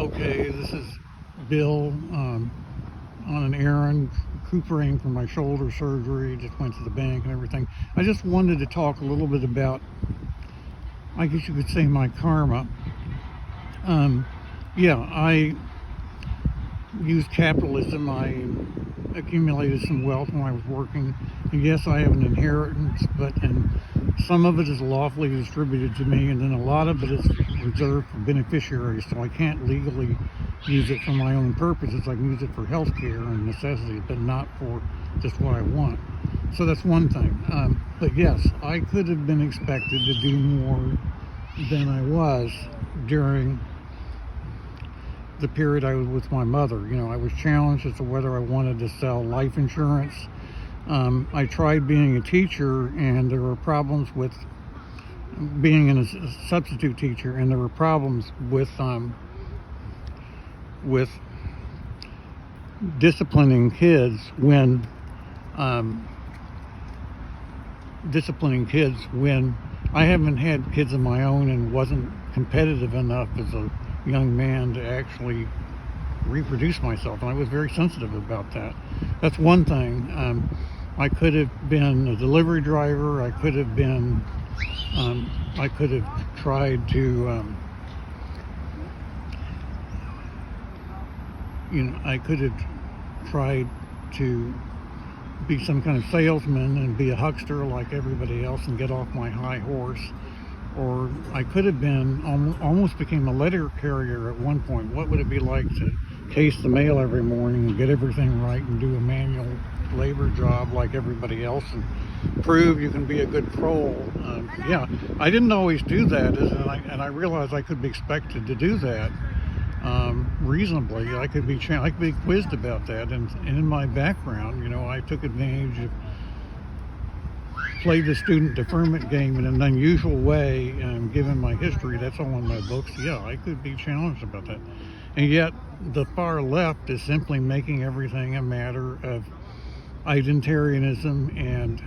Okay, this is Bill on an errand, recuperating from my shoulder surgery. Just went to the bank and everything. I just wanted to talk a little bit about, I guess you could say, my karma. Yeah, I used capitalism. I accumulated some wealth when I was working. And yes, I have an inheritance, and some of it is lawfully distributed to me, and then a lot of it is reserved for beneficiaries, so I can't legally use it for my own purposes. I can use it for health care and necessities, but not for just what I want. So that's one thing. But yes, I could have been expected to do more than I was during the period I was with my mother. You know, I was challenged as to whether I wanted to sell life insurance. I tried being a teacher, and there were problems with being a substitute teacher, and there were problems with disciplining kids when I haven't had kids of my own and wasn't competitive enough as a young man to actually reproduce myself, and I was very sensitive about that. That's one thing. I could have been a delivery driver. I could have been I could have tried to I could have tried to be some kind of salesman and be a huckster like everybody else and get off my high horse. Or I could have been, almost became a letter carrier at one point. What would it be like to case the mail every morning and get everything right and do a manual labor job like everybody else and prove you can be a good troll? Yeah, I didn't always do that, and I realized I could be expected to do that reasonably. I could be quizzed about that, and in my background, I took advantage of, played the student deferment game in an unusual way, and given my history, that's all in my books. Yeah, I could be challenged about that. And yet the far left is simply making everything a matter of identitarianism and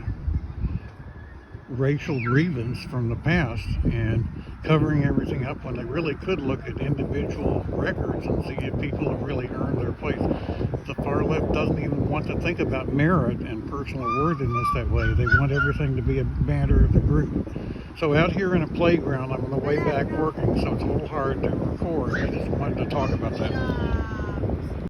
racial grievance from the past, and covering everything up when they really could look at individual records and see if people have really earned their place. The far left doesn't even want to think about merit and personal worthiness that way. They want everything to be a matter of the group. So out here in a playground, I'm on the way back working, so it's a little hard to record. I just wanted to talk about that.